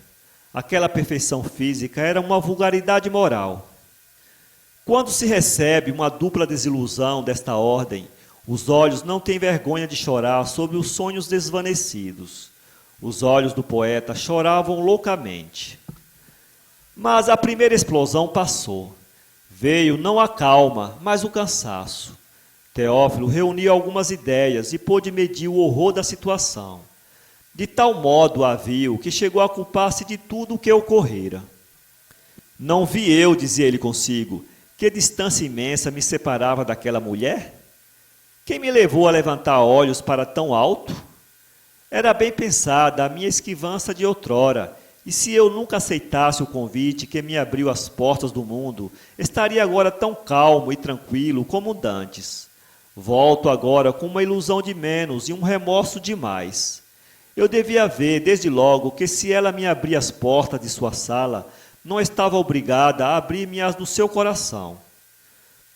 Aquela perfeição física era uma vulgaridade moral. Quando se recebe uma dupla desilusão desta ordem, os olhos não têm vergonha de chorar sobre os sonhos desvanecidos. Os olhos do poeta choravam loucamente. Mas a primeira explosão passou. Veio não a calma, mas o cansaço. Teófilo reuniu algumas ideias e pôde medir o horror da situação. De tal modo a viu que chegou a culpar-se de tudo o que ocorrera. Não vi eu, dizia ele consigo, que distância imensa me separava daquela mulher? Quem me levou a levantar olhos para tão alto? Era bem pensada a minha esquivança de outrora, e se eu nunca aceitasse o convite que me abriu as portas do mundo, estaria agora tão calmo e tranquilo como dantes. Volto agora com uma ilusão de menos e um remorso de mais. Eu devia ver, desde logo, que se ela me abria as portas de sua sala, não estava obrigada a abrir-me as do seu coração.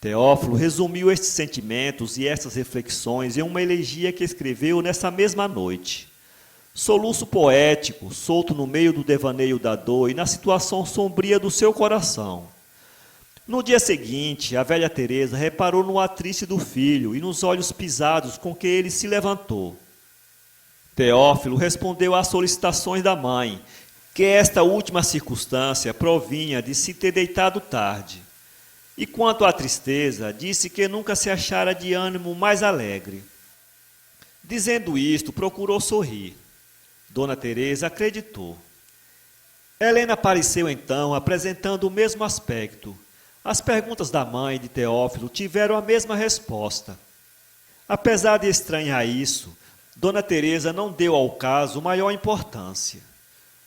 Teófilo resumiu estes sentimentos e estas reflexões em uma elegia que escreveu nessa mesma noite. Soluço poético, solto no meio do devaneio da dor e na situação sombria do seu coração. No dia seguinte, a velha Teresa reparou no ar triste do filho e nos olhos pisados com que ele se levantou. Teófilo respondeu às solicitações da mãe, que esta última circunstância provinha de se ter deitado tarde. E quanto à tristeza, disse que nunca se achara de ânimo mais alegre. Dizendo isto, procurou sorrir. Dona Teresa acreditou. Helena apareceu então, apresentando o mesmo aspecto. As perguntas da mãe de Teófilo tiveram a mesma resposta. Apesar de estranhar isso, Dona Teresa não deu ao caso maior importância.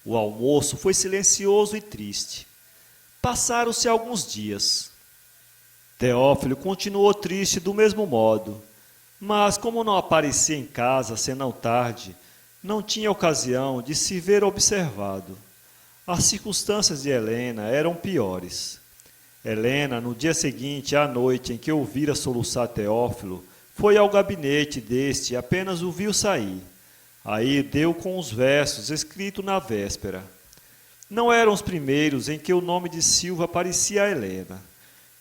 O almoço foi silencioso e triste. Passaram-se alguns dias. Teófilo continuou triste do mesmo modo, mas como não aparecia em casa senão tarde, não tinha ocasião de se ver observado. As circunstâncias de Helena eram piores. Helena, no dia seguinte, à noite em que ouvira soluçar Teófilo, foi ao gabinete deste e apenas o viu sair. Aí deu com os versos escritos na véspera. Não eram os primeiros em que o nome de Silva aparecia a Helena.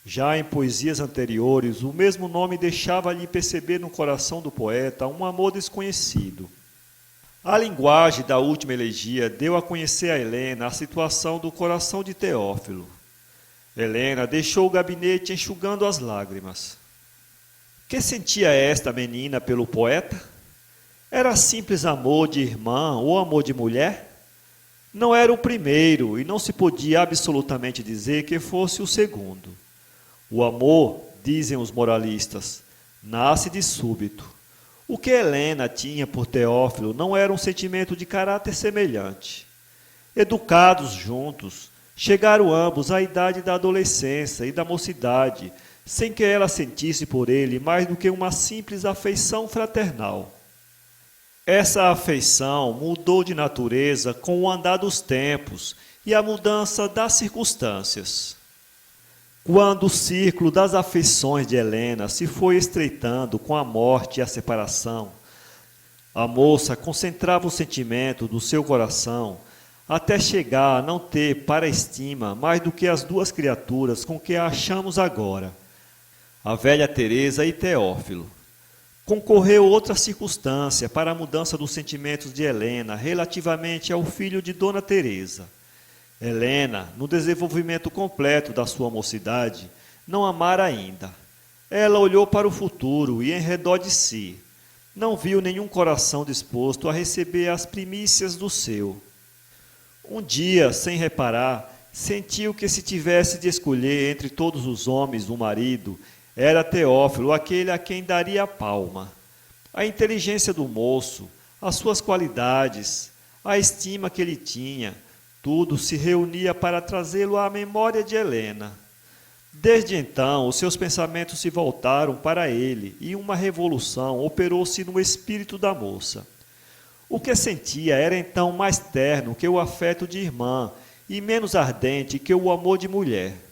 Já em poesias anteriores, o mesmo nome deixava-lhe perceber no coração do poeta um amor desconhecido. A linguagem da última elegia deu a conhecer a Helena a situação do coração de Teófilo. Helena deixou o gabinete enxugando as lágrimas. Que sentia esta menina pelo poeta? Era simples amor de irmã ou amor de mulher? Não era o primeiro e não se podia absolutamente dizer que fosse o segundo. O amor, dizem os moralistas, nasce de súbito. O que Helena tinha por Teófilo não era um sentimento de caráter semelhante. Educados juntos, chegaram ambos à idade da adolescência e da mocidade, sem que ela sentisse por ele mais do que uma simples afeição fraternal. Essa afeição mudou de natureza com o andar dos tempos e a mudança das circunstâncias. Quando o círculo das afeições de Helena se foi estreitando com a morte e a separação, a moça concentrava o sentimento do seu coração até chegar a não ter para a estima mais do que as duas criaturas com que a achamos agora, a velha Teresa e Teófilo. Concorreu outra circunstância para a mudança dos sentimentos de Helena relativamente ao filho de Dona Teresa. Helena, no desenvolvimento completo da sua mocidade, não amara ainda. Ela olhou para o futuro e em redor de si. Não viu nenhum coração disposto a receber as primícias do seu. Um dia, sem reparar, sentiu que se tivesse de escolher entre todos os homens um marido, era Teófilo aquele a quem daria a palma. A inteligência do moço, as suas qualidades, a estima que ele tinha, tudo se reunia para trazê-lo à memória de Helena. Desde então, os seus pensamentos se voltaram para ele e uma revolução operou-se no espírito da moça. O que sentia era então mais terno que o afeto de irmã e menos ardente que o amor de mulher.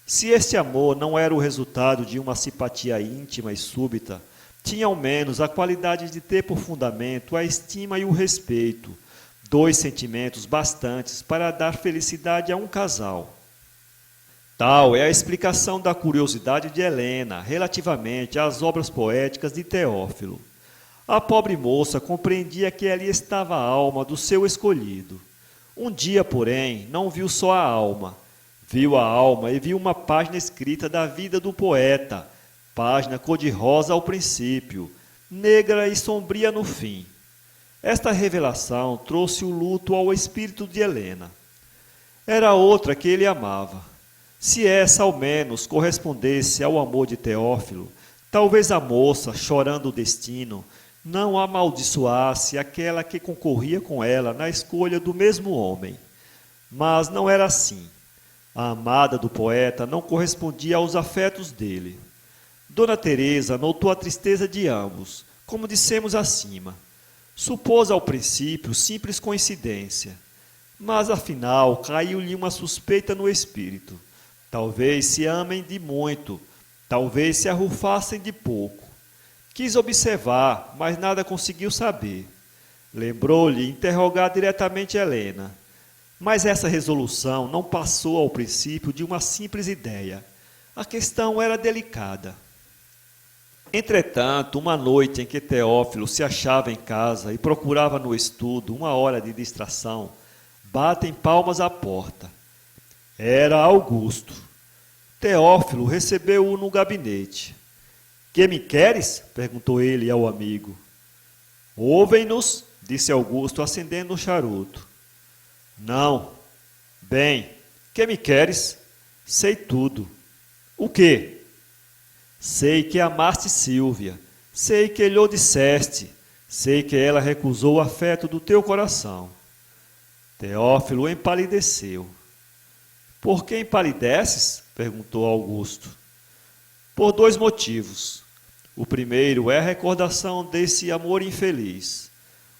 Se este amor não era o resultado de uma simpatia íntima e súbita, tinha ao menos a qualidade de ter por fundamento a estima e o respeito, dois sentimentos bastantes para dar felicidade a um casal. Tal é a explicação da curiosidade de Helena relativamente às obras poéticas de Teófilo. A pobre moça compreendia que ali estava a alma do seu escolhido. Um dia, porém, não viu só a alma. Viu a alma e viu uma página escrita da vida do poeta, página cor-de-rosa ao princípio, negra e sombria no fim. Esta revelação trouxe o luto ao espírito de Helena. Era outra que ele amava. Se essa, ao menos, correspondesse ao amor de Teófilo, talvez a moça, chorando o destino, não amaldiçoasse aquela que concorria com ela na escolha do mesmo homem. Mas não era assim. A amada do poeta não correspondia aos afetos dele. Dona Teresa notou a tristeza de ambos, como dissemos acima. Supôs ao princípio simples coincidência, mas afinal caiu-lhe uma suspeita no espírito. Talvez se amem de muito, talvez se arrufassem de pouco. Quis observar, mas nada conseguiu saber. Lembrou-lhe interrogar diretamente Helena, mas essa resolução não passou ao princípio de uma simples ideia. A questão era delicada. Entretanto, uma noite em que Teófilo se achava em casa e procurava no estudo uma hora de distração, batem palmas à porta. Era Augusto. Teófilo recebeu-o no gabinete. Que me queres? Perguntou ele ao amigo. Ouvem-nos, disse Augusto, acendendo um charuto. Não. Bem, que me queres? Sei tudo. O quê? Sei que amaste Sílvia. Sei que lhe o disseste. Sei que ela recusou o afeto do teu coração. Teófilo empalideceu. Por que empalideces? Perguntou Augusto. Por dois motivos. O primeiro é a recordação desse amor infeliz.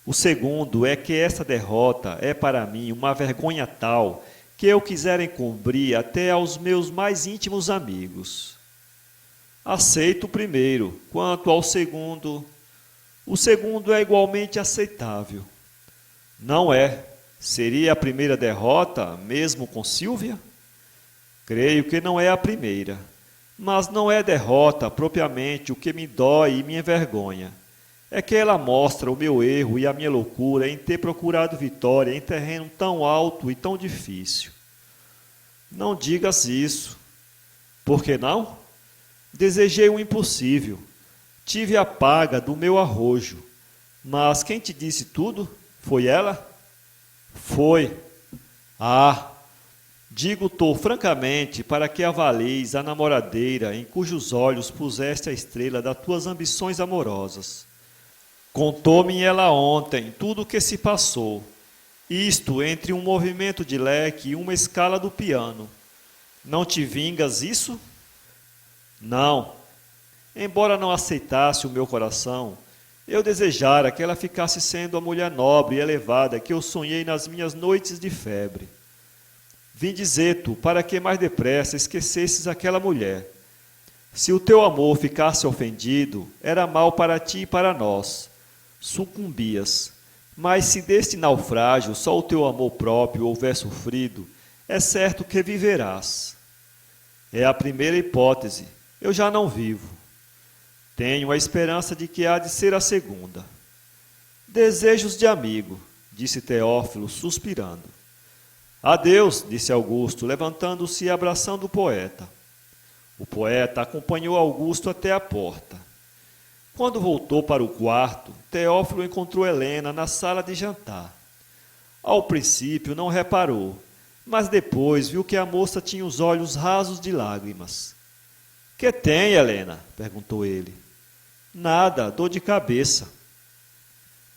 O segundo é que esta derrota é para mim uma vergonha tal que eu quisera encobrir até aos meus mais íntimos amigos. Aceito o primeiro. Quanto ao segundo, o segundo é igualmente aceitável. Não é. Seria a primeira derrota, mesmo com Sílvia? Creio que não é a primeira, mas não é derrota propriamente o que me dói e me envergonha. É que ela mostra o meu erro e a minha loucura em ter procurado vitória em terreno tão alto e tão difícil. Não digas isso. Por que não? Desejei o impossível. Tive a paga do meu arrojo. Mas quem te disse tudo? Foi ela? Foi. Ah! Digo-te francamente para que avalies a namoradeira em cujos olhos puseste a estrela das tuas ambições amorosas. Contou-me ela ontem tudo o que se passou, isto entre um movimento de leque e uma escala do piano. Não te vingas isso? Não. Embora não aceitasse o meu coração, eu desejara que ela ficasse sendo a mulher nobre e elevada que eu sonhei nas minhas noites de febre. Vim dizer-te para que mais depressa esquecesses aquela mulher. Se o teu amor ficasse ofendido, era mal para ti e para nós. Sucumbias. Mas se deste naufrágio só o teu amor próprio houver sofrido, é certo que viverás. É a primeira hipótese. Eu já não vivo. Tenho a esperança de que há de ser a segunda. Desejos de amigo, disse Teófilo, suspirando. Adeus, disse Augusto, levantando-se e abraçando o poeta. O poeta acompanhou Augusto até a porta. Quando voltou para o quarto, Teófilo encontrou Helena na sala de jantar. Ao princípio não reparou, mas depois viu que a moça tinha os olhos rasos de lágrimas. — Que tem, Helena? Perguntou ele. — Nada, dor de cabeça.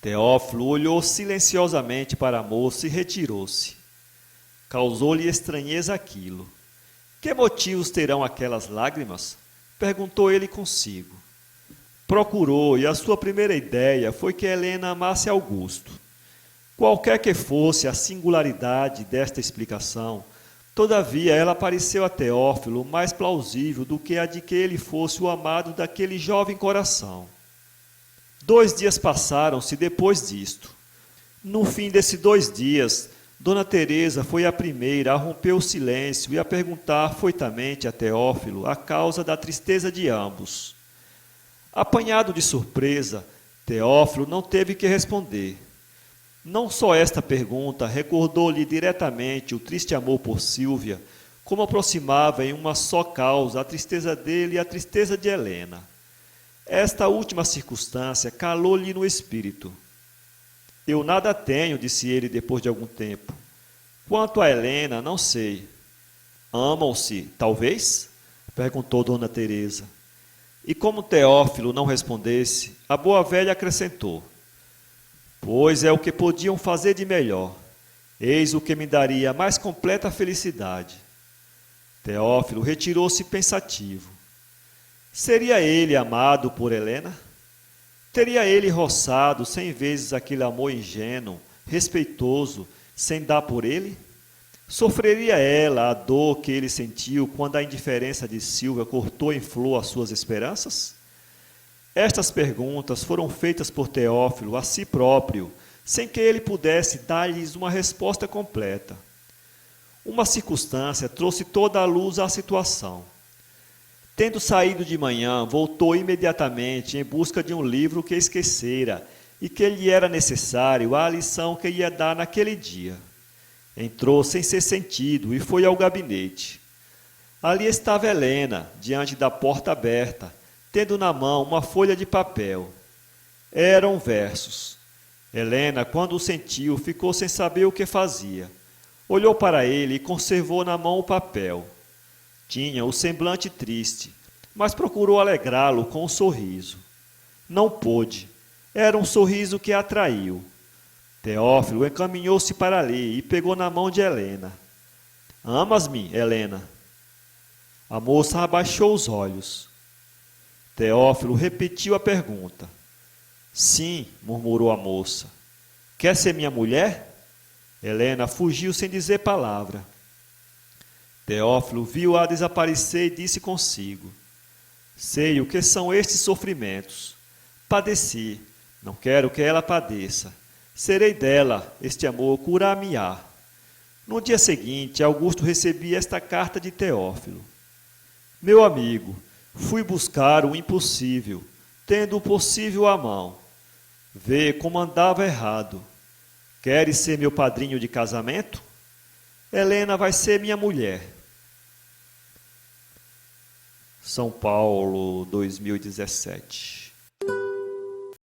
Teófilo olhou silenciosamente para a moça e retirou-se. Causou-lhe estranheza aquilo. Que motivos terão aquelas lágrimas? Perguntou ele consigo. Procurou, e a sua primeira ideia foi que Helena amasse Augusto. Qualquer que fosse a singularidade desta explicação, todavia ela pareceu a Teófilo mais plausível do que a de que ele fosse o amado daquele jovem coração. 2 dias passaram-se depois disto. No fim desses 2 dias, Dona Teresa foi a primeira a romper o silêncio e a perguntar foitamente a Teófilo a causa da tristeza de ambos. Apanhado de surpresa, Teófilo não teve que responder. Não só esta pergunta recordou-lhe diretamente o triste amor por Sílvia, como aproximava em uma só causa a tristeza dele e a tristeza de Helena. Esta última circunstância calou-lhe no espírito. Eu nada tenho, disse ele depois de algum tempo. Quanto a Helena, não sei. Amam-se, talvez? Perguntou Dona Teresa. E como Teófilo não respondesse, a boa velha acrescentou. Pois é o que podiam fazer de melhor. Eis o que me daria a mais completa felicidade. Teófilo retirou-se pensativo. Seria ele amado por Helena? Teria ele roçado 100 vezes aquele amor ingênuo, respeitoso, sem dar por ele? Sofreria ela a dor que ele sentiu quando a indiferença de Sílvia cortou em flor as suas esperanças? Estas perguntas foram feitas por Teófilo a si próprio, sem que ele pudesse dar-lhes uma resposta completa. Uma circunstância trouxe toda a luz à situação. Tendo saído de manhã, voltou imediatamente em busca de um livro que esquecera e que lhe era necessário à lição que ia dar naquele dia. Entrou sem ser sentido e foi ao gabinete. Ali estava Helena, diante da porta aberta, tendo na mão uma folha de papel. Eram versos. Helena, quando o sentiu, ficou sem saber o que fazia. Olhou para ele e conservou na mão o papel. Tinha o semblante triste, mas procurou alegrá-lo com um sorriso. Não pôde. Era um sorriso que a atraiu. Teófilo encaminhou-se para ali e pegou na mão de Helena. Amas-me, Helena? A moça abaixou os olhos. Teófilo repetiu a pergunta. Sim, murmurou a moça. Quer ser minha mulher? Helena fugiu sem dizer palavra. Teófilo viu-a desaparecer e disse consigo. Sei o que são estes sofrimentos. Padeci, não quero que ela padeça. Serei dela, este amor curar-me-á. No dia seguinte, Augusto recebia esta carta de Teófilo. Meu amigo, fui buscar o impossível, tendo o possível à mão. Vê como andava errado. Queres ser meu padrinho de casamento? Helena vai ser minha mulher. São Paulo, 2017.